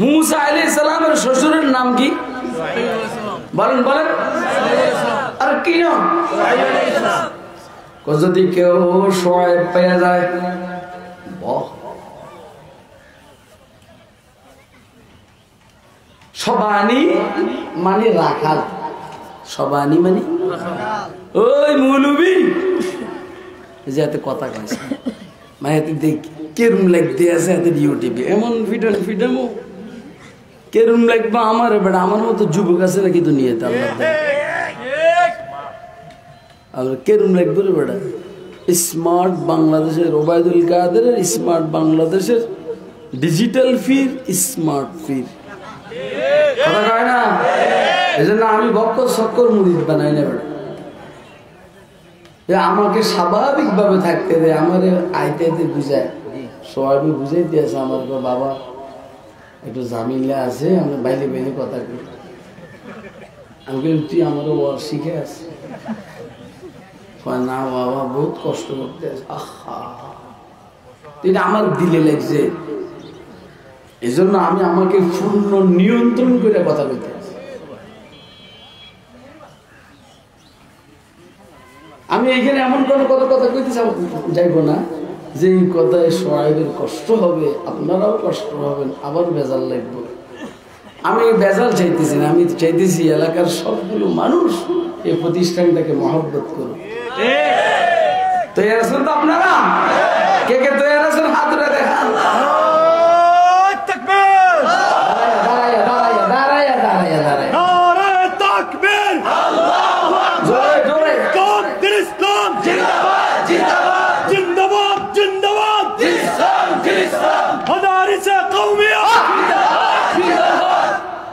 মুসা আলাইহিস সালামের শ্বশুরের নাম কি বলেন বলেন আর কি নাম যদি কেউ শোয়েব পেয়ে যায় সবানি মানে রাখাল সবানি মানে ওই মৌলবি যে এত কথা কইছে মানে দেখ কেরম লাগতে আছে এত ইউটিউবে এমন ভিডিও ফিডামো কেরম লাগবে আমার বেটা আমার মতো যুবক আছে নাকি দুনিয়াতে আল্লাহ আর কেরম লাগবে রে বেটা স্মার্ট বাংলাদেশের ওবায়দুল কাদেরের স্মার্ট বাংলাদেশের ডিজিটাল ফির স্মার্ট ফির কথা কয় না এজন্য আমি বক্কর সক্কর মুরিদ বানাই না বেটা আমাকে স্বাভাবিক ভাবে থাকতে দেয় আমার আইতে বুঝায় সবাই বুঝাই দিয়েছে আমার বাবা একটু জামিলা আছে আমরা বাইরে বাইরে কথা কই আমি বলি তুই আমারও শিখে আছে না বাবা বহুত কষ্ট করতে আছে আহা এটা আমার দিলে লাগছে এই জন্য আমি আমাকে পূর্ণ নিয়ন্ত্রণ করে কথা বলতে আমি এইখানে এমন কোনো কথা কইতে যাইব না যে এই কথায় সোয়াইবের কষ্ট হবে আপনারাও কষ্ট হবেন আবার বেজাল লাগবে আমি বেজাল চাইতেছি না আমি চাইতেছি এলাকার সবগুলো মানুষ এই প্রতিষ্ঠানটাকে মহব্বত করুন তৈরি আছেন তো আপনারা কে কে তৈরি আছেন হাত ধরে দেখান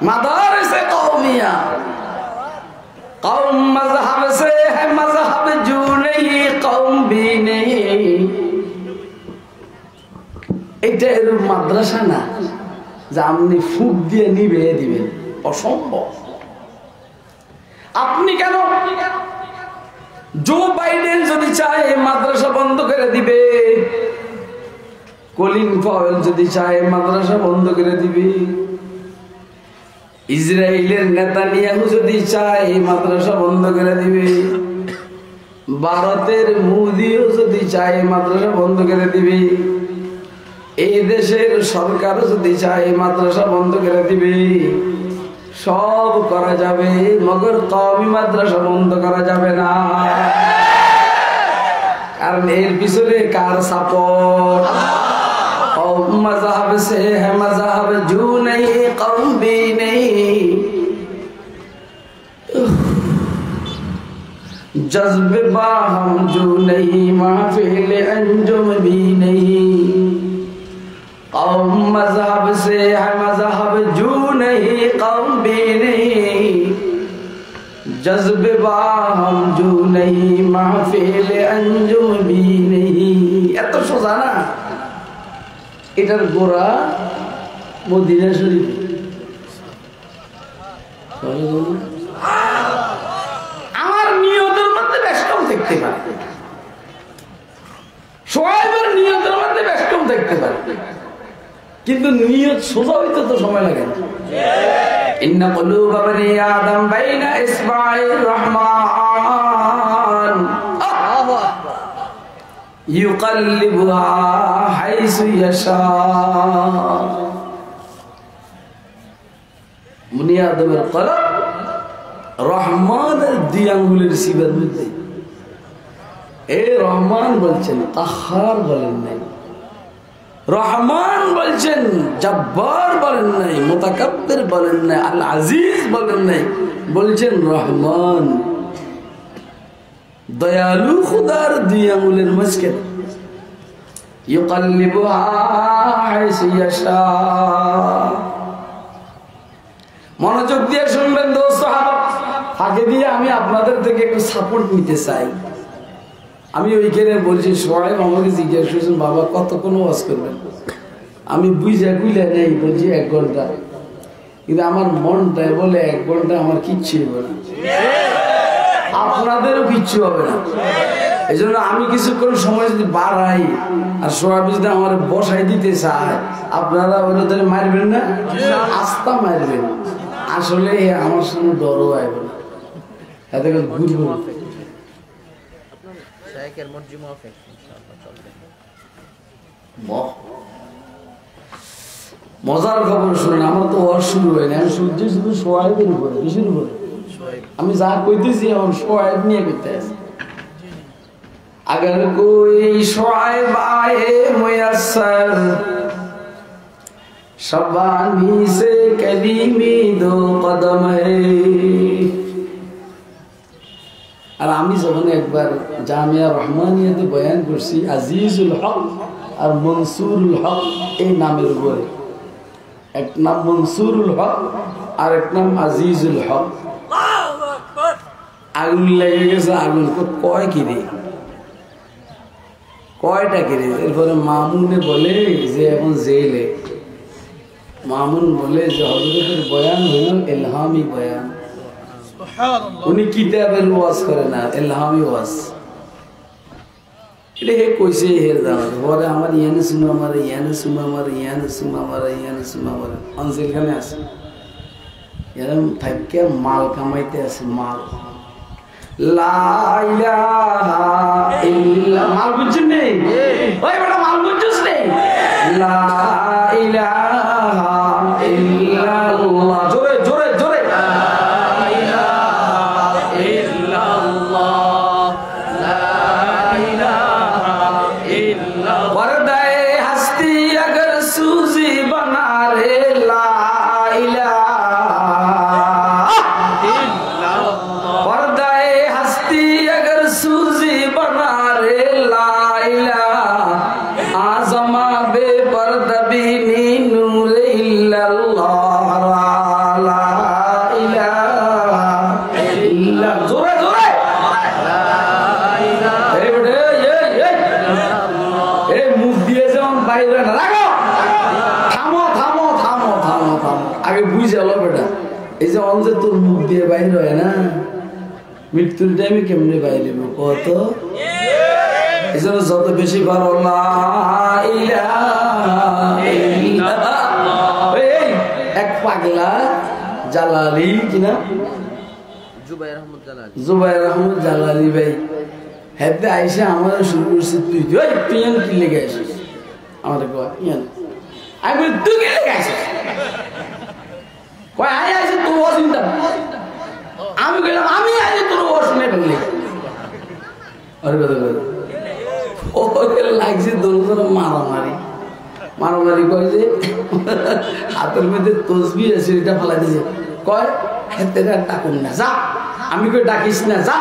मदारिस कौमिया कौम मजहब से है मजहब जू नहीं कौम भी नहीं এটা এর মাদ্রাসা না যে আপনি ফুক দিয়ে নিবে দিবেন অসম্ভব আপনি কেন জো বাইডেন যদি চায় মাদ্রাসা বন্ধ করে দিবে কলিন পাওয়েল যদি চায় মাদ্রাসা বন্ধ করে দিবে ইসরায়েলের নেতানিয়াহু যদি চায় মাদ্রাসা বন্ধ করে দিবে ভারতের মোদিও যদি চায় মাদ্রাসা বন্ধ করে দিবে এই দেশের সরকার যদি চায় মাদ্রাসা বন্ধ করে দিবে সব করা যাবে মগর কওমি মাদ্রাসা বন্ধ করা যাবে না কারণ এর পিছনে কার সাপোর্ট मज़हब से है मज़हब जू नहीं कौम भी नहीं जज्बे बाहम जू नहीं महफिल अंजुम भी नहीं कौम मज़हब से है मज़हब जू नहीं कौम भी नहीं जज्बे बाहम जू नहीं महफिल अंजुम भी नहीं এত সোজা না এটার গোড়া মদিনা শরীফ আমার নিয়তের মধ্যে বেশ কম দেখতে পারে সোয়াইবের নিয়তের মধ্যে বেশ কম দেখতে পারে কিন্তু নিয়ত সোজা হইতে তো সময় লাগে না ইন্না কুলুবা বনি আদম বাইনা ইসবাইর রহমান يقلبها حيث يشاء মুনি আদমের কলব রহমানের দুই আঙ্গুলের সিবার মধ্যে এই রহমান বলছেন কাহার বলেন নাই রহমান বলছেন জব্বার বলেন নাই মুতাকাব্বির বলেন নাই আল আজিজ বলেন নাই বলছেন রহমান দয়ালু খুদার দুই আঙ্গুলের মাঝখানে ইউকাল্লিবুহা হাইসু ইয়াশা মনোযোগ দিয়ে শুনবেন দোস্ত সাহাবা ফাঁকে দিয়ে আমি আপনাদের থেকে একটু সাপোর্ট নিতে চাই আমি ওইখানে বলছি সোহাইব আমাকে জিজ্ঞেস করছেন বাবা কতক্ষণ ওয়াজ করবেন আমি বুঝে কুইলে নেই বলছি 1 ঘন্টা কিন্তু আমার মনটায় বলে 1 ঘন্টা আমার কিচ্ছু হবে না আপনাদেরও কিচ্ছু হবে না এই জন্য আমি কিছুক্ষণ সময় যদি বাড়াই আর সোয়াবিন যদি আমার বসাই দিতে চায় আপনারা ওই ধরে মারবেন না, আস্তা মারবেন। আসলে আমার সঙ্গে ডরও আইব না, এতে ঘুরবো। মজার খবর শুনেন, আমার তো ওয়াজ শুরু হয় না, আমি শুনছি শুধু সোয়াইবের উপরে, কিসের উপরে? আমি যা কইতেছি এখন সোয়াইব নিয়ে করতে আছি। अगर कोई शुआइब आए मुयस्सर शबानी से कलीमी दो कदम है। আর আমি যখন একবার জামিয়া রহমানিয়াতে বয়ান করছি আজিজুল হক আর মনসুরুল হক এই নামের উপরে, এক নাম মনসুরুল হক আর এক নাম আজিজুল হক। আগুন লেগে গেছে, আগুন কয় কি রে, কয়টা কিরে? এরপরে মামুনে বলে যে এখন জেলে, মামুন বলে যে হযরতের বয়ান হইল ইলহামি বয়ান, উনি কিতাবের ওয়াজ করে না, ইলহামি ওয়াজ। এটা হে কইছে হের জানা পরে আমার ইয়ানে শুনো, আমার ইয়ানে শুনো, আমার ইয়ানে শুনো, আমার ইয়ানে শুনো, আমার অঞ্চলখানে আছে এরকম থাকে মাল কামাইতে আছে, মাল। লা ইলাহা ইল্লাল্লাহ, মাল বুঝছেন নেই? ওই বেটা মাল বুঝছিস নেই? লা ইলাহা ইল্লাল্লাহ, জোরে জোরে জোরে, লা ইলাহা ইল্লাল্লাহ, লা ইলাহা ইল্লাল্লাহ। পর্দায়ে হস্তি अगर सूजी बना रे, ला इलाहा इल्लल्लाह। पर्दाए हस्ती अगर सूजी बना रे, ला इलाहा आज़मा बेपर्दा बीनी नूर इल्लल्लाह, ला इलाहा इल्लल्लाह। जोरे जोरे, ला इलाहा। ए बेटे ये मुख दिए যেমন বাইরে না রাখো, থামো থামো থামো থামো থামো, আগে বুঝে এলো বেটা, এই যে অন যে তোর মুখ দিয়ে বাইরে হয় না, মৃত্যুর টাইমে কেমনে বাইরে কত। এই জন্য যত বেশি পারো লা ইলাহা ইল্লাল্লাহ। এই এক পাগলা জালালি কিনা, জুবাইর আহমদ জালালি ভাই, হেতে আইসে আমার শুরু করছে, তুই তুই কি লেগে আসিস আমাদের কয় ইয়ান, আমি বলি তুই কি লেগে আসিস, কয় আই আসে তোর অচিন্তা। আমি গেলাম, আমি আজ তোর ও শুনে ফেললি, আর কথা কথা লাগছে দোলন মারামারি, মারামারি কয় যে হাতের মধ্যে তসবি আছে এটা ফেলা দিয়েছে, কয় হেতে ডাকুন না যা, আমি কই ডাকিস না যা,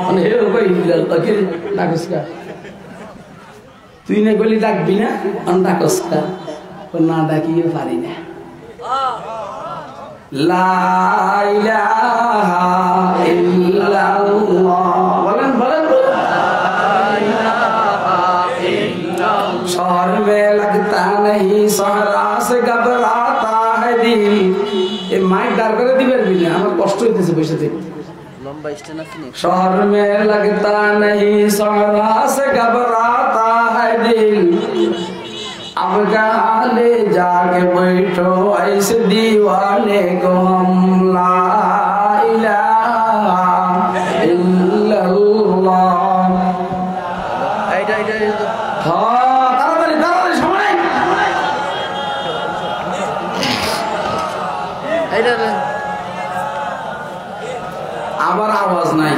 মানে হে কই ডাকিস কা, তুই না গলি ডাকবি না, আমি ডাকস কা, না ডাকিয়ে পারি না। লা ইলাহা ইল্লাল্লাহ, বলেন বলেন, शहर में लगता नहीं सहरा से घबराता है दिल। ये माइक दार করে দিবেন বিনা, আমার কষ্ট হইতেছে বসে থেকে। লম্বা স্টেন আছে নি। शहर में लगता नहीं सहरा से घबराता है दिल, अब कहाँ ले जाके बैठो ऐसे दीवाने को हम, ला इलाहा इल्लल्लाह। এইটা হ্যাঁ তাড়াতাড়ি তাড়াতাড়ি সময় নাই, এইটা আবার আওয়াজ নাই।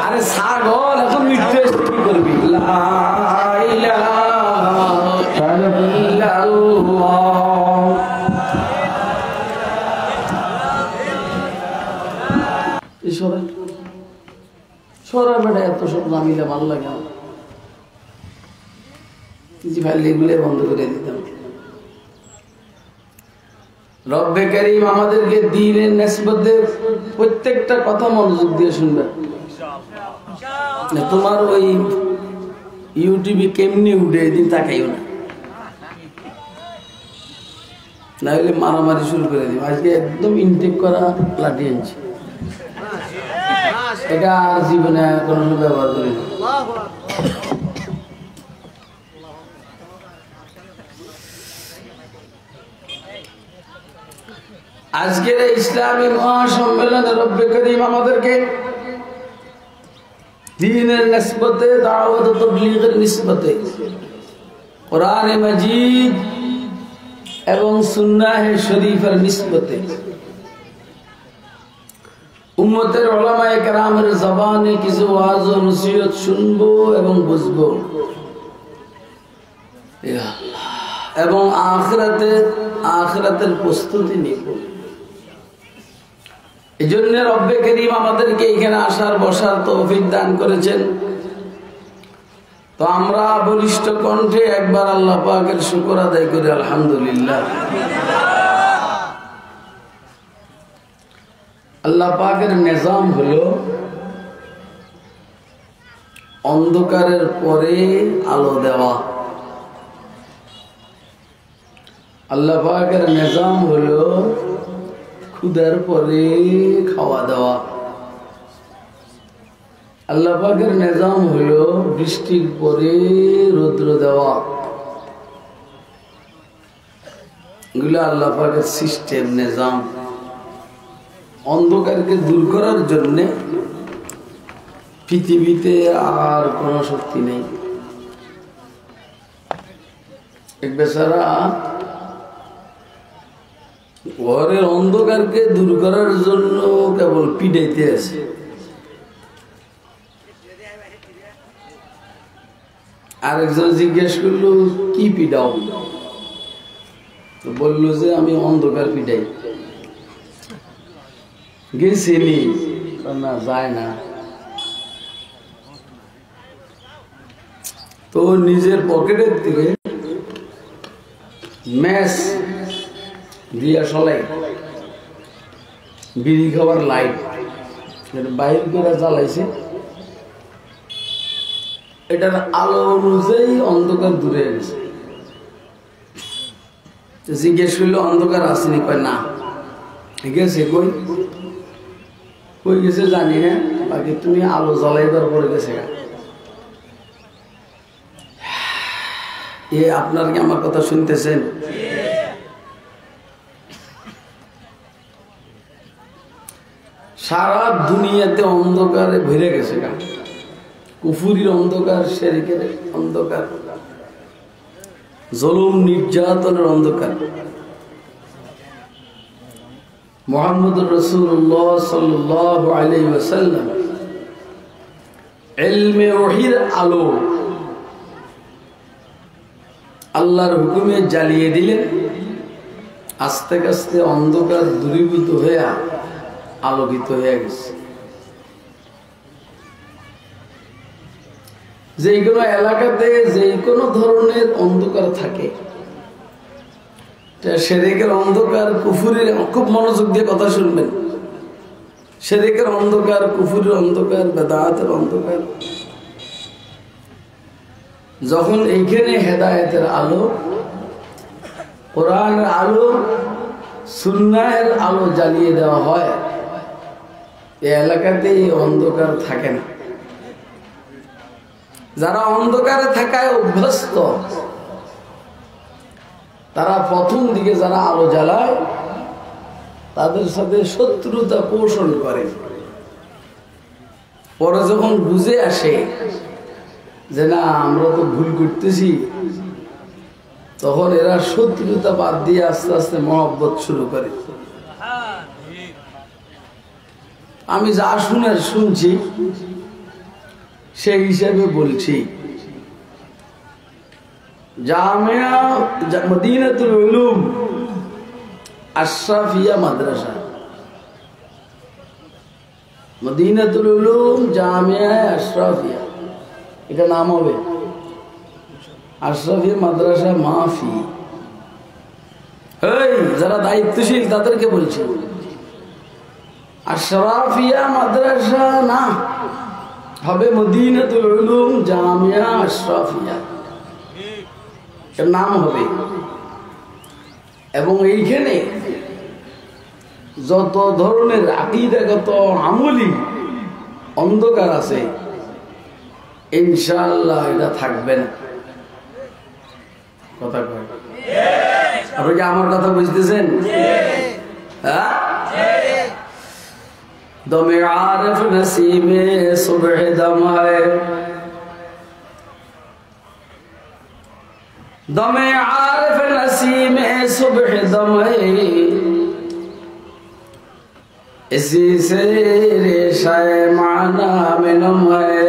আরে ছাগল এখন মৃত্যু কি করবি, লা ইলাহা ইল্লাল্লাহ। ঈশ্বর সরা বেটা এত সব জামিলে ভালো লাগে না, জি ভাই এগুলো বন্ধ করে দিতাম। রব্বে কারীম আমাদেরকে দ্বীনের নিসবতে প্রত্যেকটা কথা মনোযোগ দিয়ে শুনবে। তোমার ওই ইউটিউবে কেমনি উঠে এদিন তাকাইও না, না হলে মারামারি শুরু করে দিব। আজকে একদম ইনটেক করা লাঠি আনছি, এটা আর জীবনে কোনো ব্যবহার করি না। আজকের ইসলামী মহাসম্মেলনে রব্বে করিম আমাদেরকে দ্বীনের নিসবতে, দাওয়াত ও তাবলীগের নিসবতে কোরআন মাজিদ এবং সুন্নাহ শরীফের নিসবতে উম্মতের উলামায়ে কেরামের জবানে কিছু ওয়াজ ও নসিহত শুনবো এবং বুঝবো এবং আখিরাতের প্রস্তুতি নিব। এই জন্য রব্বে করিম আমাদেরকে এখানে আসার বসার তৌফিক দান করেছেন। তো আমরা বলিষ্ঠ কণ্ঠে একবার আল্লাহ পাকের শুকর আদায় করি, আলহামদুলিল্লাহ। আল্লাহ পাকের নিজাম হলো অন্ধকারের পরে আলো দেওয়া। আল্লাহ পাকের নিজাম হলো ক্ষুধার পরে খাওয়া দাওয়া। আল্লাহ পাকের নিজাম হলো বৃষ্টির পরে রৌদ্র দেওয়া। এগুলো আল্লাহ পাকের সিস্টেম, নিজাম। অন্ধকারকে দূর করার জন্য পৃথিবীতে আর কোনো শক্তি নেই। এক বেচারা ঘরের অন্ধকারকে দূর করার জন্য কেবল পিড়াইতে আছে। আরেকজন জিজ্ঞেস করলো, কি পিড়াও? বললো যে আমি অন্ধকার পিড়াই। গেছিনি না, যায় না। তো নিজের পকেটের থেকে ম্যাচ দিয়া সলাই বিড়ি খাবার লাইট বাইর করে জ্বালাইছে। এটার আলো অনুযায়ী অন্ধকার দূরে গেছে। জিজ্ঞেস করলো, অন্ধকার আসেনি? কয় না। গেছে কই? কই গেছে জানি না, বাকি তুমি আলো জ্বালাইবার পরে গেছে। আপনার কি আমার কথা শুনতেছেন? সারা দুনিয়াতে অন্ধকারে ভরে গেছে। কুফুরির অন্ধকার, শিরকের অন্ধকার, জুলুম নির্যাতনের অন্ধকার। মুহাম্মদুর রাসূলুল্লাহ সাল্লাল্লাহু আলাইহি ওয়াসাল্লাম ইলমে ওহীর আলো আল্লাহর হুকুমে জ্বালিয়ে দিলেন। আস্তে আস্তে অন্ধকার দূরীভূত হয়ে আলোকিত হয়ে গেছে। যে কোনো এলাকাতে যে কোনো ধরনের অন্ধকার থাকে, শিরকের অন্ধকার, কুফুরের, খুব মনোযোগ দিয়ে কথা শুনবেন, শিরকের অন্ধকার, কুফুরের অন্ধকার, বেদাতের অন্ধকার, যখন এইখানে হেদায়েতের আলো, কোরআনের আলো, সুন্নাহের আলো জ্বালিয়ে দেওয়া হয়, এই এলাকাতে এই অন্ধকার থাকে না। যারা অন্ধকারে থাকায় অভ্যস্ত, তারা প্রথম দিকে যারা আলো জ্বালায় তাদের সাথে শত্রুতা পোষণ করে। পরে যখন বুঝে আসে যে না, আমরা তো ভুল করতেছি, তখন এরা শত্রুতা বাদ দিয়ে আস্তে আস্তে মহব্বত শুরু করে। আমি যা শুনছি সেই হিসাবে বলছি। জামিয়া মদিনাতুল উলুম আশরাফিয়া মাদ্রাসা, মদিনাতুল উলুম জামিয়া আশরাফিয়া, এটা নাম হবে। আশরাফিয়া মাদ্রাসা মাফি। এই যারা দায়িত্বশীল তাদেরকে বলছি, আশরাফিয়া মাদ্রাসা না, হবে মদিনাতুল উলুম জামিয়া আশরাফিয়া, এর নাম হবে। এবং এইখানে যত ধরনের আকীদাগত আমলি অন্ধকার আছে, ইনশাআল্লাহ এটা থাকবে না। কথা কয়, আপনি কি আমার কথা বুঝতেছেন? হ্যাঁ, দমে আরফ নসিবে সুবহ দম হয়, দমে আরফ নসিবে সুবহ দম है, इसी से रेशाए माना में नम है।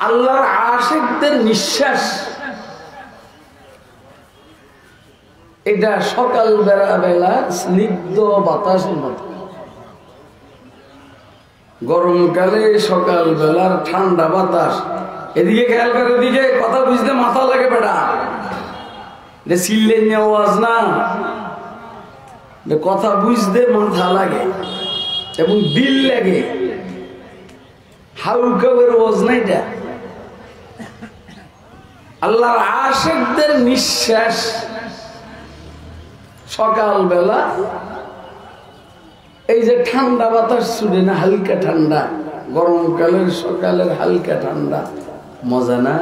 আল্লাহর আশিকদের নিঃশ্বাস এটা সকাল বেলা স্নিগ্ধ বাতাসের মতো, গরমকালে সকাল বেলার ঠান্ডা বাতাস। এদিকে খেয়াল করে, এদিকে কথা বুঝতে মাথা লাগে বেটা, এটা সিল্লে নিয়ে আওয়াজ না, কথা বুঝতে মাথা লাগে এবং দিল লাগে, হাউকাবের আওয়াজ না এটা। আল্লাহর আশিকদের নিঃশ্বাস সকাল বেলা এই যে ঠান্ডা বাতাস ছুটে না, হালকা ঠান্ডা, গরমকালের সকালের হালকা ঠান্ডা, মজা না?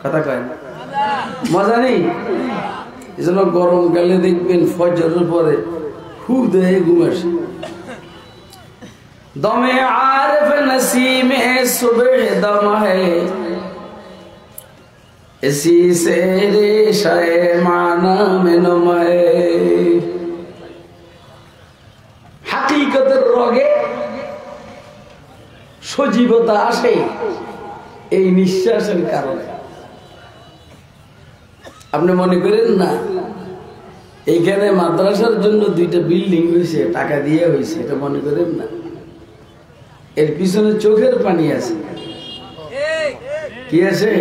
কথা কয় না, মজা নেই? এই জন্য গরমকালে দেখবেন ফজরের পরে হু দেহে ঘুম আসে। দমে আরফ নসিমে সুবহ দম है, इसी से रेशाए माना में नम है। হাকিকতের রগে সজীবতা আসে এই নিঃশ্বাসের কারণে। আপনি মনে করেন না এইখানে মাদ্রাসার জন্য 2টা বিল্ডিং হয়েছে, টাকা দিয়ে হয়েছে, এটা মনে করেন না। এর পিছনে চোখের পানি আছে। কি আছে?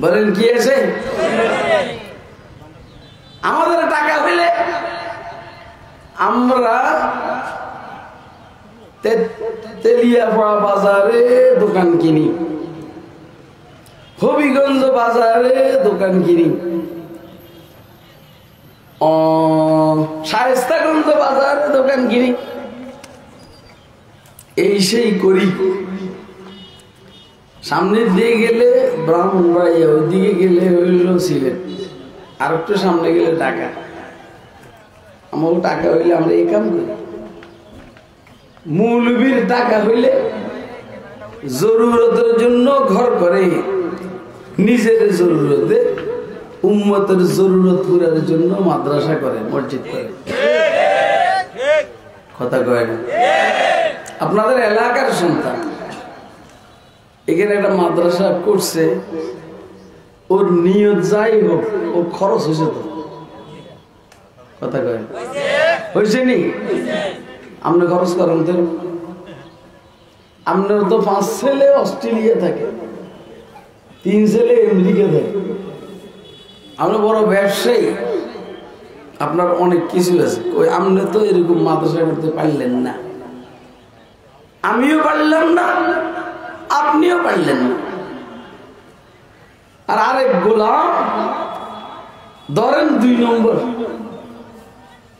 বলেন কি আছে? আমাদের টাকা হইলে আমরা তেলিয়াপাড়া বাজারে দোকান কিনি, হবিগঞ্জ বাজারে দোকান কিনি, শায়েস্তাগঞ্জ বাজারে দোকান কিনি, এই সেই করি। সামনের দিকে গেলে ব্রাহ্মণবাড়িয়া, ওইদিকে গেলে হইল সিলেট, আর একটু সামনে গেলে ঢাকা। আমার টাকা হইলে আমরা এই কাম করি। মৌলবীর টাকা হইলে জরুরতের জন্য ঘর করে, নিজের জরুরতে উম্মতের জরুরত পুরার জন্য মাদ্রাসা করে, মসজিদ করে। কথা কয় না? আপনাদের এলাকার সন্তান এখানে একটা মাদ্রাসা করছে, ওর নিয়ত যাই হোক, ওর খরচ হয়েছে তো। কথা কয় হয়েছে নি? আপনি খরচ করেন তো? আপনার তো 5 ছেলে অস্ট্রেলিয়া থাকে, 3 ছেলে আমেরিকা থাকে, আমরা বড় ব্যবসায়ী, আপনার অনেক কিছু আছে। ওই আপনি তো এরকম মাদ্রাসা করতে পারলেন না, আমিও পারলাম না, আপনিও পারলেন না। আর আরেক গোলাম ধরেন 2 নম্বর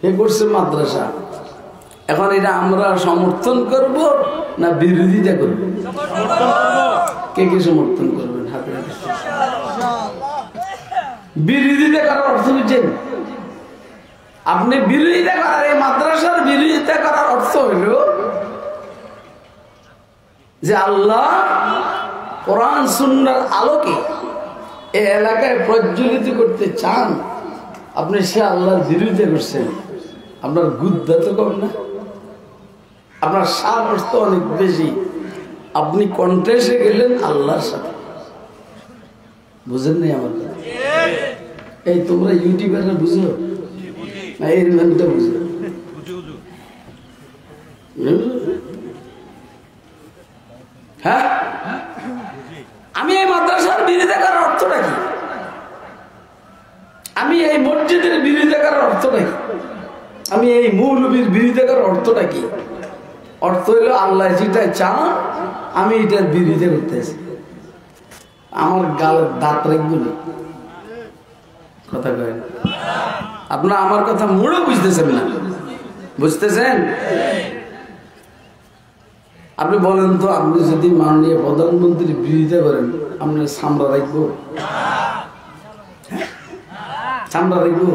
এ করছে মাদ্রাসা। এখন এটা আমরা সমর্থন করব না বিরোধিতা করব? কে কে সমর্থন করবেন? হাতে বিরোধিতা করার অর্থ বুঝছেন? আপনি বিরোধিতা করার, এই মাদ্রাসার বিরোধিতা করার অর্থ হইল যে আল্লাহ কোরআন সুন্নাহর আলোকে এই এলাকায় প্রজ্বলিত করতে চান, আপনি সে আল্লাহর বিরোধিতা করছেন। আপনার গুদ্দা তো কম না, আপনার সাহস তো অনেক বেশি। আপনি কন্টেস্টে গেলেন আল্লাহর সাথে। বুঝেন নাই আমার কথা? এই তোমরা ইউটিউবাররা বুঝো না, এর মেনটা বুঝো। হ্যাঁ, আমি এই মাদ্রাসার বিরোধিতা করার অর্থটা কি? আমি এই মসজিদের বিরোধিতা করার অর্থটা কি? আমি এই মৌলবীর বিরোধিতা করার অর্থটা কি? অর্থ হইল আল্লাহ যেটা চান আমি এটার বিরোধিতা করতেছি। আমার গালের দাঁত রাখবো না। কথা কয়, আপনার আমার কথা মুড়ে বুঝতেছেন না। বুঝতেছেন? আপনি বলেন তো, আপনি যদি মাননীয় প্রধানমন্ত্রীর বিরোধিতা করেন, আপনার সামরা রাখবো? সামরা রাখবো?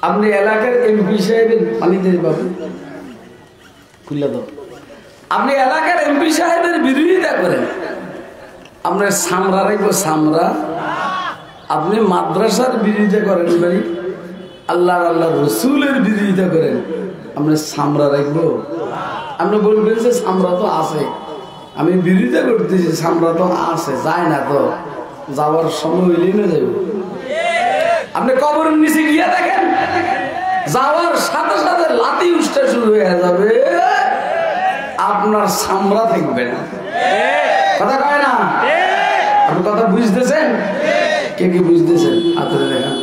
আপনি এলাকার এমপি সাহেবের পানিতে পাবেন, খুলে দাও। আপনি এলাকার এমপি সাহেবের বিরোধিতা করেন, আপনার সামরা রাখবো? সামরা? আপনি মাদ্রাসার বিরোধিতা করেন, ভাই আল্লাহ রসুলের বিরোধিতা করেন, আপনার সামরা রাখবো? আপনি বলবেন যে সামরা তো আছে, আমি বিরোধিতা করতেছি, সামরা তো আছে, যায় না তো, যাওয়ার সময় হইলেই না যাবে। আপনি কবরের নিচে গিয়ে দেখেন, যাওয়ার সাথে সাথে লাঠি উষ্টা শুরু হয়ে যাবে, আপনার সামরা থাকবে না। কথা কয় না? আপনি কথা বুঝতেছেন? কে কি বুঝতেছেন? হাতে দেখেন।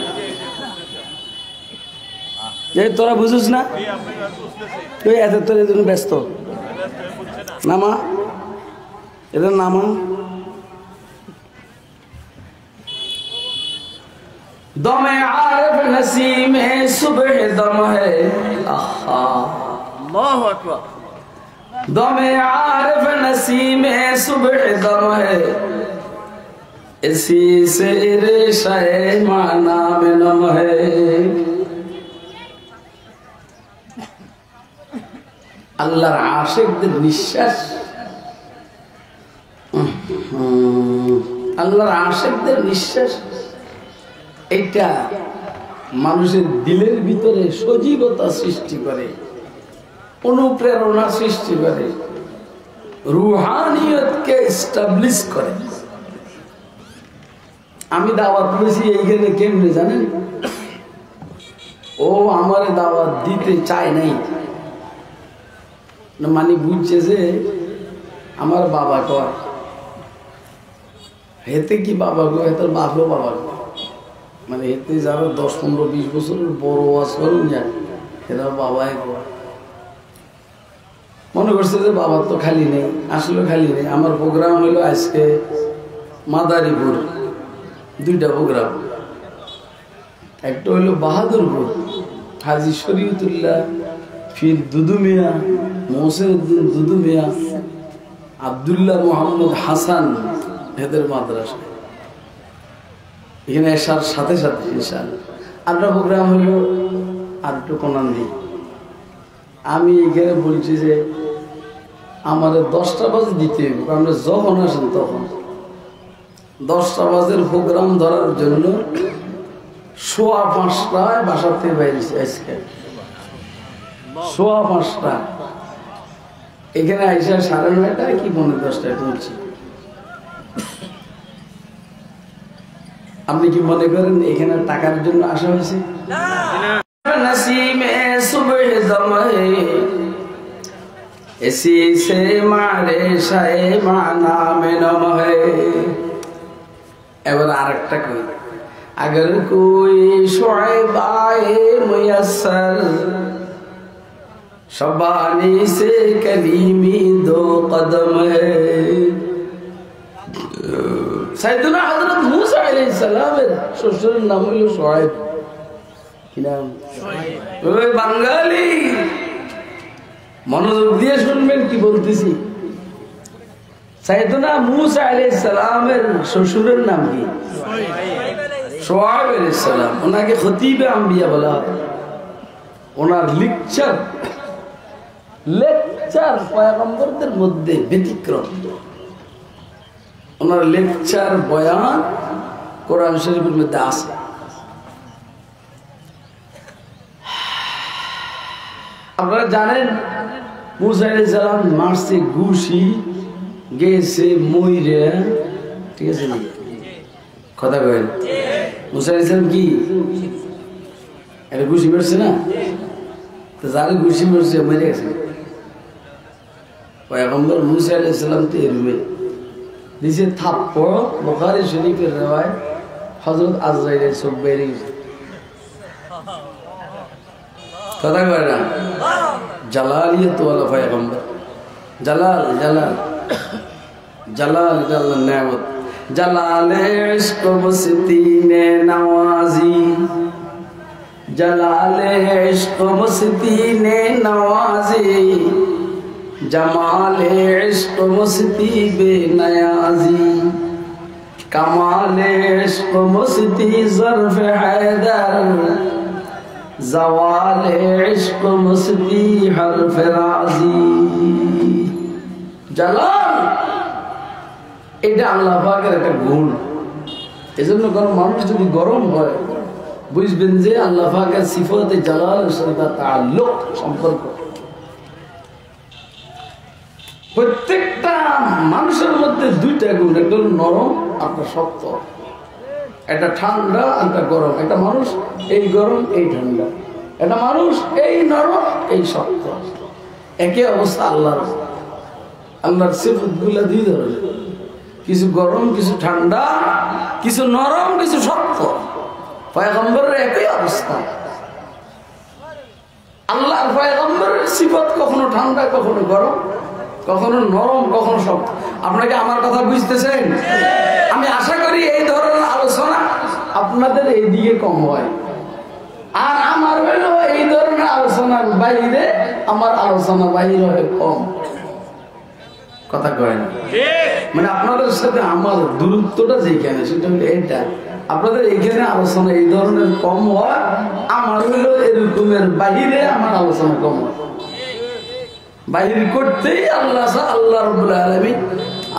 তোরা বুঝিস না, তুই এত তোর এই জন্য ব্যস্ত। নামা, এটা নামা। দমে আরফ নসীমে সুবহ দম है, अल्लाह अकबर। दमे आरफ नसीमे सुबह दम है, इसी से रेशाए माना में नम है। আল্লাহর আশিকদের নিঃশ্বাস, আল্লাহর আশিকদের নিঃশ্বাস, এটা মানুষের দিলের ভিতরে সজীবতা সৃষ্টি করে, অনুপ্রেরণা সৃষ্টি করে, রুহানিয়তকে এস্টাবলিশ করে। আমি দাওয়াত করেছি এইখানে কেমনে জানেন? ও আমারে দাওয়াত দিতে চায় নাই, মানে বুঝছে যে আমার বাবা কর, হেতে কি বাবা গো, হেতার বাপও বাবা গো, মানে হেতে যারা 10, 15, 20 বছরের বড় ওয়াজ করেন যায়, এরা বাবাই কর। মনে করছে যে বাবা তো খালি নেই, আসলে খালি নেই। আমার প্রোগ্রাম হলো আজকে মাদারীপুর, 2টা প্রোগ্রাম। একটা হলো বাহাদুরপুর, হাজি শরীয়তুল্লাহ ফির দুদু মিয়া, মোহসেন উদ্দিন দুদু মিয়া, আব্দুল্লাহ মোহাম্মদ হাসান, এদের মাদ্রাসা। এখানে আসার সাথে সাথে ইনশাআল্লাহ আপনার প্রোগ্রাম হলো আর একটু কোনান্দি। আমি এখানে বলছি যে আমাদের 10টা বাজে দিতে হবে, আমরা যখন আসেন তখন 10টা বাজের প্রোগ্রাম ধরার জন্য 5:15টায় বাসার থেকে বাইরেছি। আজকে 5:15 এখানে আইসা 9:30 কি 10টায় পৌঁছি। আপনি কি মনে করেন এখানে টাকার জন্য আসা হয়েছে? নসীমে সুবহ দম হে, इसी से मारे शाए माना में नम है। এবার আরেকটা কই, अगर कोई शुएब आए मुयस्सर, शबानी से कलीमी 2 कदम है। সাইয়েদনা হযরত মূসা আলাইহিস সালামের শ্বশুরের নাম হলো শুআয়ব। কি নাম? শুআয়ব। ওই বাঙালি মনোযোগ দিয়ে শুনবেন কি বলতেছি। সাইয়েদনা মূসা আলাইহিস সালামের শ্বশুরের নাম কি? শুআয়ব আলাইহিস সালাম। ওনাকে খতিবে আম্বিয়া বলা হয়। ওনার লেকচার পয়গম্বরদের মধ্যে ব্যতিক্রম। ওনার লেকচার বয়ান কোরআন শরীফের মধ্যে আছে। আপনারা জানেন মূসা আলাইহিস সালাম মারছে ঘুষি, গেছে মইরে, ঠিক আছে না? কথা কইন। মূসা আলাইহিস সালাম কি এটা ঘুষি মারছে না? তো যারা ঘুষি মারছে মরে গেছে। পয়গম্বর মূসা আলাইহিস সালাম তো এরুমে দিছে থাপ্পড়। বুখারী শরীফের রিওয়ায়াত, হযরত আজরাইলের চোখ বেরিয়ে গেছে। কথা কয় না? জালালিয়ত ওয়ালা পয়গম্বর, জালাল জালাল জালাল জালাল নেয়ামত, জালালে ইশক বসতি নে নওয়াজি, जलाले इश्क मस्ती ने नवाजी, जमाले इश्क मस्ती बेनयाजी, कमाले इश्क मस्ती ज़र्फ़ हैदर, ज़वाले इश्क मस्ती हर्फ़ राज़ी। জালাল এটা আল্লাহ পাকের একটা গুণ। এজন্য কোন মানুষ যদি গরম হয় বুঝবেন যে আল্লাহ পাকের সিফাতে জালালের সাথে তার তাআল্লুক, সম্পর্ক। প্রত্যেকটা মানুষের মধ্যে দুইটা গুণ, একটা হলো নরম আর একটা শক্ত, একটা ঠান্ডা আর একটা গরম। একটা মানুষ এই গরম এই ঠান্ডা, একটা মানুষ এই নরম এই শক্ত। একই অবস্থা আল্লাহর। আল্লাহর সিফাতগুলো দুই ধরনের, কিছু গরম কিছু ঠান্ডা, কিছু নরম কিছু শক্ত। পয়গম্বরের একই অবস্থা। আল্লাহর পয়গম্বরের সিফাত কখনো ঠান্ডা, কখনো গরম, কখনো নরম, কখনো শক্ত। আপনাকে আমার কথা বুঝতেছেন? আমি আশা করি এই ধরনের আলোচনা আপনাদের এই দিকে কম হয়, আর আমার হলো এই ধরনের আলোচনার বাইরে আমার আলোচনা বাইরে হয় কম। কথা কয় না? মানে আপনাদের সাথে আমার দূরত্বটা যেখানে সেটা হলো এটা, আপনাদের এখানে আলোচনা এই ধরনের কম হয়, আমার হলো এরকমের বাহিরে আমার আলোচনা কম হয়। বাহির করতেই আল্লাহ রাব্বুল আলামিন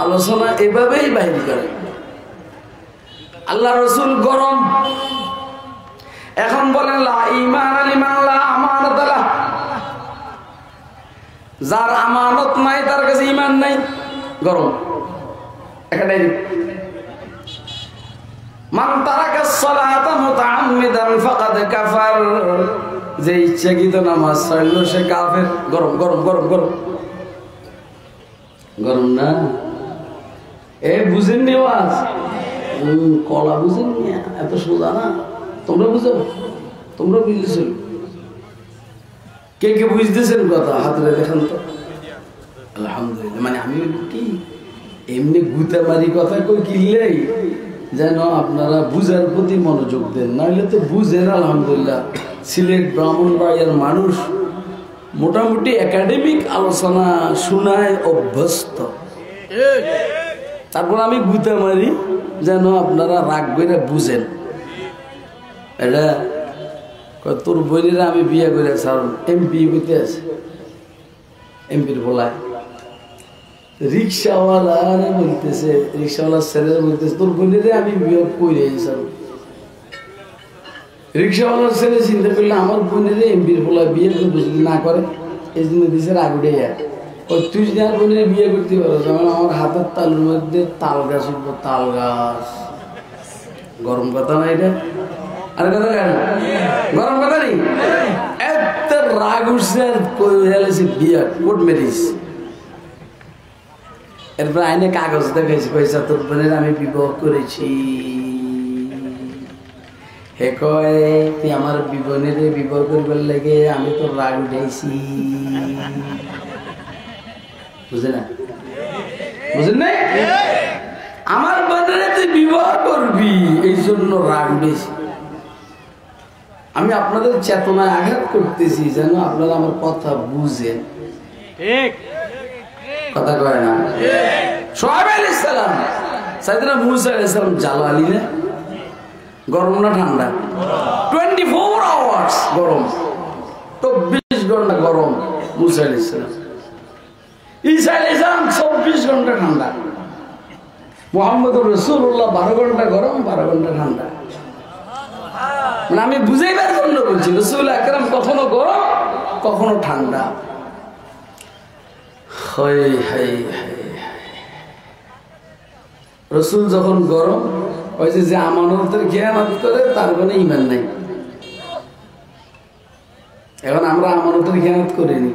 আলোচনা এভাবেই বাহির করে। আল্লাহ রাসূল গরম। এখন বলেন লা ঈমান লিমান লা আমানাত লা, যার আমানত নাই তার কাছে ঈমান নাই, গরম। এখানে মান তারাকাস সালাতা মুতাআম্মিদান ফাকাদ কাফার, যে ইচ্ছাকৃত নামাজ ছাড়লো সে কাফের। গরম গরম গরম গরম গরম না? এ বুঝেননি ওয়াজ? কলা বুঝেননি? এত সোজা না। তোমরা বুঝো, তোমরা বুঝতেছ? কে কে বুঝতেছেন কথা হাত রে দেখেন তো। আলহামদুলিল্লাহ। মানে আমি কি এমনি গুতামারি কথা কই কিনলেই যেন আপনারা বুঝার প্রতি মনোযোগ দেন, নাহলে তো বুঝেন। আলহামদুলিল্লাহ সিলেট ব্রাহ্মণবাড়িয়ার মানুষ মোটামুটি একাডেমিক আলোচনা শোনায় অভ্যস্ত। তারপর আমি গুতামারি যেন আপনারা রাগ করে বুঝেন। এটা তোর বইনেরা আমি বিয়ে করে সারুন, এমপি করতে আছে, এমপির বলায় রিক্সাওয়ালা বলতেছে, রিক্সাওয়ালা ছেলে বলতেছে তোর বোনেরে আমি বিয়ে করে সারুন। রিক্সাওয়ালার ছেলে চিন্তা করলে আমার বোনেরে এমপির বলায় বিয়ে করতে যদি না করে এই জন্য দিছে রাগ উঠে যায়। তুই যদি আমার বোনের বিয়ে করতে পারো, যেমন আমার হাতের তালুর মধ্যে তাল গাছ উঠবো, তাল গাছ। গরম কথা না এটা? আর কথা কেন গরম কথা নেই? এত রাগ উঠছে আর বিয়ে কোর্ট ম্যারেজ। এরপর আইনে কাগজ দেখাইছি, পয়সা তোর বোনের আমি বিবাহ করেছি। হে কয় তুই আমার বোনের বিবাহ করবার লেগে আমি তোর রাগ উঠাইছি। বুঝে না? বুঝেন নাই? আমার বোনের তুই বিবাহ করবি এই জন্য রাগ উঠেছি। আমি আপনাদের চেতনায় আঘাত করতেছি যেন আপনারা আমার কথা বুঝেন। কথা কয় না? শুআয়ব আলাইহিস সালাম, সাইয়েদনা মূসা আলাইহিস সালাম জ্বালালি না? গরম না ঠান্ডা? 24 আওয়ার্স গরম, 24 ঘন্টা গরম মূসা আলাইহিস সালাম। ঈসা আলাইহিস সালাম 24 ঘন্টা ঠান্ডা। মুহাম্মদুর রাসূলুল্লাহ 12 ঘন্টা গরম, 12 ঘন্টা ঠান্ডা। মানে আমি বুঝাইবার জন্য বলছি, রাসূল আকরাম কখনো গরম কখনো ঠান্ডা। রাসূল যখন গরম হয়েছে, যে আমানতের খেয়ানত করে তার মানে ঈমান নাই। এখন আমরা আমানতের খেয়ানত করিনি,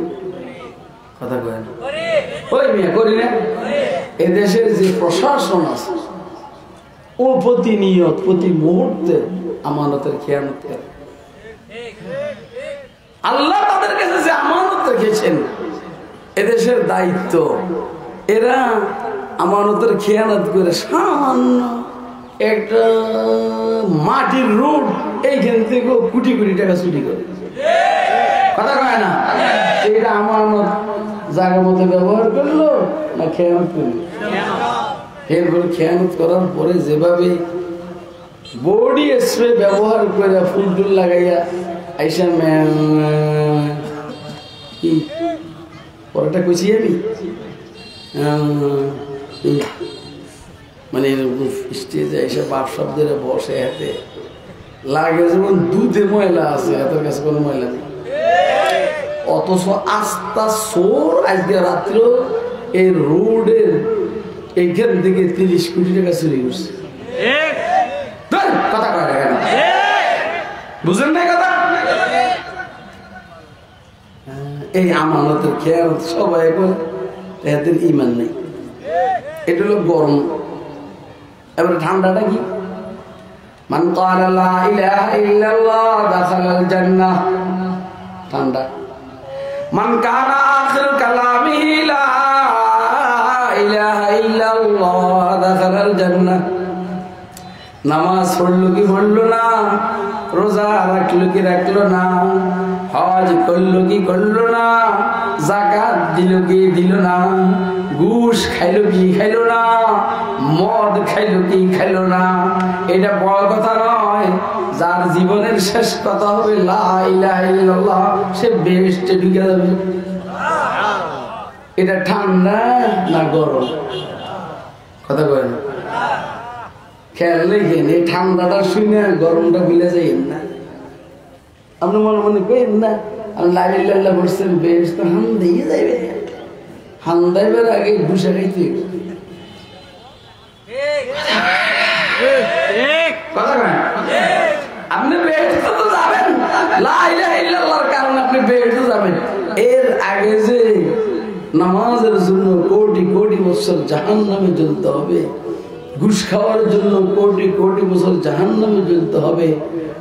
কথা কয় না? ওই মিয়া করি না? এদেশের যে প্রশাসন আছে ও প্রতিনিয়ত প্রতি মুহূর্তে আমানতের খেয়ানত করে। আল্লাহ তাদের কাছে যে আমানত রেখেছেন, এদেশের দায়িত্ব, এরা আমানতের খেয়ানত করে সামান্য একটা মাটির রোড এইখান থেকে কোটি কোটি টাকা চুরি করে, কথা কয় না? এটা আমার জায়গা মতো ব্যবহার করলো না খেয়ানত করলো? এরপরে খেয়ানত করার পরে যেভাবে বডি স্প্রে ব্যবহার করে ফুল টুল লাগাইয়া আইসা কি পরেটা কইছি আমি মানে স্টেজে এসে বাপ শব্দের বসে হাতে লাগে যেমন দুধে ময়লা আছে, এত কাছে কোনো ময়লা নেই। অথচ আস্তা সোর আজকে রাত্র এই রোডের এইখান থেকে 30 কোটি টাকা চুরি করছে। কথা কয় না কেন? বুঝেন না কথা? এই আমানতের খেয়াল সবাই করে, এদের ইমান নেই। এটা হলো গরম। এবার ঠান্ডাটা কি? মান ক্বালা লা ইলাহা ইল্লাল্লাহ দাখালাল জান্নাহ, ঠান্ডা। মান কানা আখিরু কালামিহি লা ইলাহা ইল্লাল্লাহ দাখালাল জান্নাহ। নামাজ পড়লো কি পড়লো না, রোজা রাখলো কি রাখলো না, হজ করলো কি করলো না, যাকাত দিল কি দিল না, ঘুষ খাইলো কি খাইলো না, মদ খাইলো কি খাইলো না, এটা বড় কথা নয়। যার জীবনের শেষ কথা হবে লা ইলাহা ইল্লাল্লাহ, সে বেহেশতে ঢুকে যাবে। এটা ঠান্ডা না গরম? কথা কয় না? খেয়াল রেখেন, এই ঠান্ডাটা শুনে গরমটা মিলে যাই না। আপনি মনে মনে করেন না আমি লাইল্লাহ করছেন, বেশ তো হান দিয়ে যাইবে, হান দাইবার আগে ঘুষা খাইতে আপনি বেহেশত তো যাবেন, লা ইলাহা ইল্লাল্লাহর কারণে আপনি বেহেশত যাবেন। এর আগে যে নামাজের জন্য কোটি কোটি বছর জাহান্নামে জ্বলতে হবে, ঘুষ খাওয়ার জন্য কোটি কোটি বছর জাহান্নামে জ্বলতে হবে,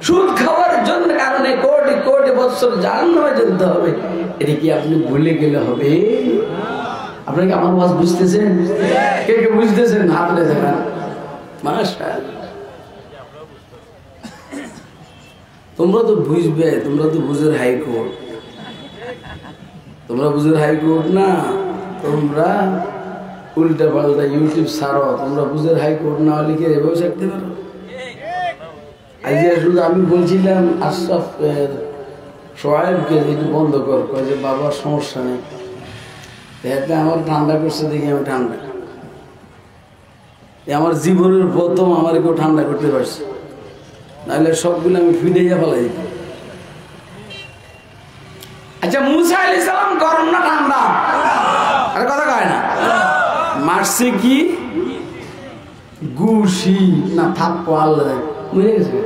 সুদ খাওয়ার জন্য কারণে কোটি কোটি বছর জাহান্নামে জ্বলতে হবে, এটা কি আপনি ভুলে গেলে হবে? আপনারা কি আমার ওয়াজ বুঝতেছেন? কে কে বুঝতেছেন? হাত উঠে দেখান। মাশাআল্লাহ, তোমরা তো বুঝবে, তোমরা তো বুঝের হাইকোর্ট, তোমরা বুঝের হাইকোর্ট না, তোমরা উল্টা পাল্টা ইউটিউব ছাড়ো, তোমরা বুঝের হাইকোর্ট না হলে কি এভাবে শিখতে পারো? আজকে শুধু আমি বলছিলাম আশরাফ সোহাইবকে একটু বন্ধ কর, কয় যে বাবার সমস্যা নেই। এতে আমার ঠান্ডা করছে দেখি আমি ঠান্ডা, আমার জীবনের প্রথম আমার কেউ ঠান্ডা করতে পারছে, নাহলে সবগুলো আমি ফিরে যা ফেলাই দিতাম। আচ্ছা, মুসা আলাইহিস সালাম গরম না ঠান্ডা? আরে কথা কয় না? মারছে কি ঘুষি না থাপ্পড়? আল্লাহ বুঝে গেছে,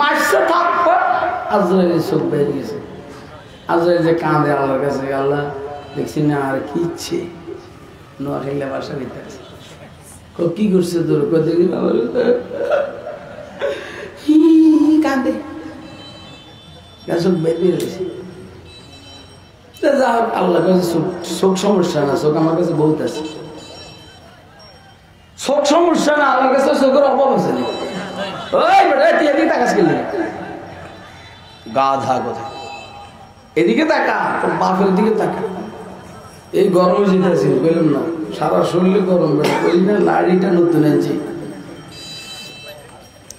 মারছে থাপ্পড়, আজরাইলের চোখ বেরিয়ে গেছে। আজরাইল যে কাঁদে আল্লাহর কাছে, আল্লাহ দেখছি না আর কি ইচ্ছে, নোয়াখালী বাসা দিতে আছে, কি করছে তোর? দেখি কাঁদে, চোখ বেরিয়ে গেছে। আল্লাহ কাছে চোখ সমস্যা না, চোখ আমার কাছে বহুত আছে। চোখ সমস্যা না, আমার কাছে চোখের অভাব আছে। ওই বেটা তুই এদিকে তাকাস গেলি, গাধা কোথায়? এদিকে তাকা, তোর বাপের দিকে তাকা। এই গরমে যেতেছি বললাম না, সারা শরীরে গরম, বলি না লাড়িটা নতুন আনছি।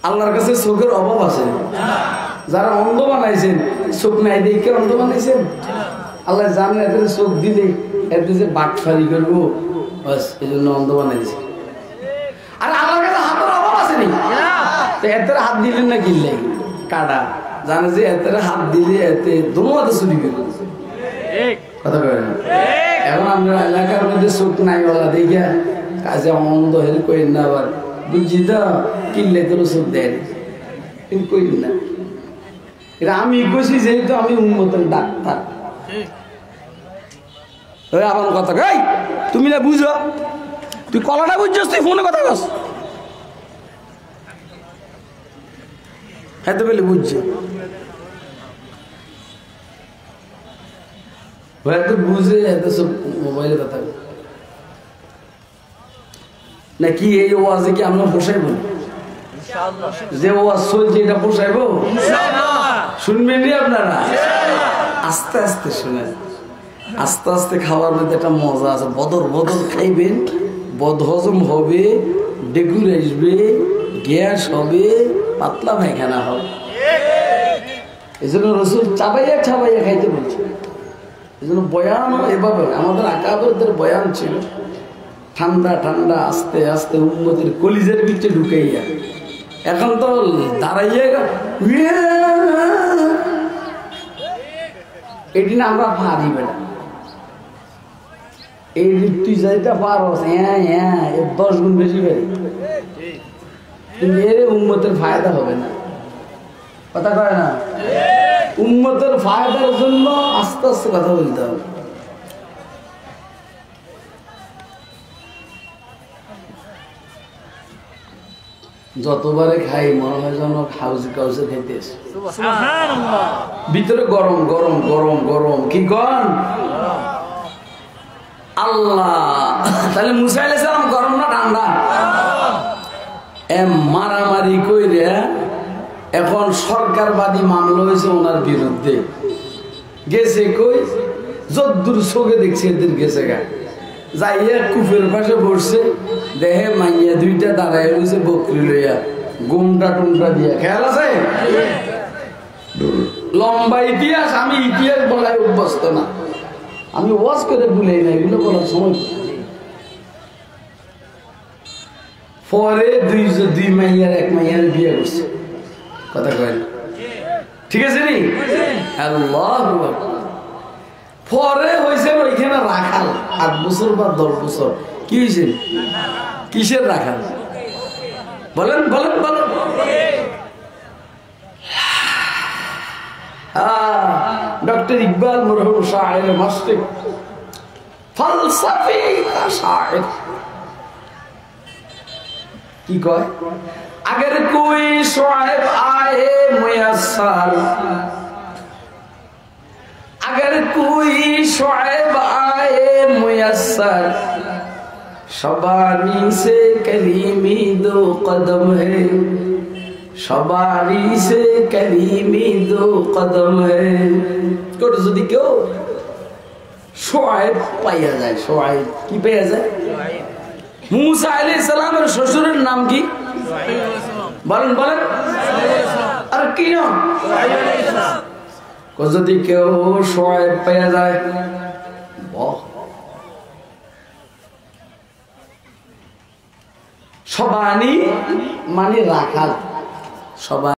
আল্লাহর কাছে চোখের অভাব আছে। যারা অন্ধ বানাইছেন, চোখ নাই দেখে অন্ধ বানাইছেন। আল্লাহ জানেন এতে চোখ দিলে এতে যে বাটফারি করবো, বাস এই জন্য অন্ধ বানাইছে। আর আল্লাহর কাছে হাতের অভাব আছে নি, এতে হাত দিলেন না কিনলে কাটা, জানে যে এতে হাত দিলে এতে দোনো হাতে চুরি করবো। কথা বলেন। এখন আমরা এলাকার মধ্যে চোখ নাই বলা দেখে কাজে অন্ধ হেল করেন না, আবার বুঝছি তো কিনলে তোর চোখ দেয় কিন্তু করেন না। এটা আমি কইছি যেহেতু আমি উন্মতের ডাক্তার। আমার কথা কই তুমি না বুঝো, তুই কলাটা বুঝছস, তুই ফোনে কথা কস, এত পেলে বুঝছে এত বুঝে এত সব মোবাইলে কথা। নাকি এই ওয়াজে কি আমরা পোষাইব যে ওয়াজ চলছে এটা পোষাইব শুনবেন নি আপনারা আস্তে আস্তে শুনেন আস্তে আস্তে খাওয়ার মধ্যে একটা মজা আছে বদর বদর খাইবেন বদহজম হবে ডেকুর আসবে গ্যাস হবে পাতলা পায়খানা হবে এই জন্য রসুল চাবাইয়া চাবাইয়া খাইতে বলছে এই জন্য বয়ান এভাবে আমাদের আকাবেরদের বয়ান ছিল ঠান্ডা ঠান্ডা আস্তে আস্তে উম্মতের কলিজের ভিতরে ঢুকাইয়া এখন তো দাঁড়াইয়া এটি না আমরা পারি বেটা এই তুই যাইটা পারো হ্যাঁ হ্যাঁ 10 গুণ বেশি পারি কিন্তু এর উম্মতের ফায়দা হবে না কথা কয় না উম্মতের ফায়দার জন্য আস্তে আস্তে কথা বলতে হবে যতবারে খাই মনে হয় যেন হাউসে কাউসে খাইতে ভিতরে গরম গরম গরম গরম কি গন আল্লাহ তাহলে মুসা আলাইহিস সালাম গরম না ঠান্ডা মারামারি কইরে এখন সরকারবাদী মামলা হয়েছে ওনার বিরুদ্ধে গেছে কই যদ্দূর চোখে দেখছে এদের গেছে গা যাইয়া কুফের পাশে বসছে দেহে মাইয়া দুইটা দাঁড়ায় রয়েছে বকরি লইয়া গুমটা টুমটা দিয়া খেয়াল আছে লম্বা ইতিহাস আমি ইতিহাস বলায় অভ্যস্ত না আমি ওয়াজ করে ভুলে না এগুলো বলার সময় পরে দুই মাইয়ার এক মাইয়ার বিয়ে করছে কথা কয় ঠিক আছে নি আল্লাহ পরে হয়েছে ওইখানে রাখাল 8 বছর বা 10 বছর কি হয়েছে কিসের রাখাল বলেন বলেন বলেন ডক্টর ইকবাল মরহুম শায়ের মাস্তিক ফলসফি কা শায়ের কি কয় अगर कोई शुआइब आए मुयस्सर अगर कोई शुआइब आए मुयस्सर शबानी से करीमी 2 कदम है शबानी से करीमी 2 कदम है कोट যদি কেউ শুআইব পাইয়া যায় শুআইব কি পাইয়া যায় মুসা আলাইহিস সালামের শ্বশুরের নাম কি বলেন বলেন আর কি নাম যদি কেউ শুআইব পাইয়া যায় শবানি মানে রাখাল সবাই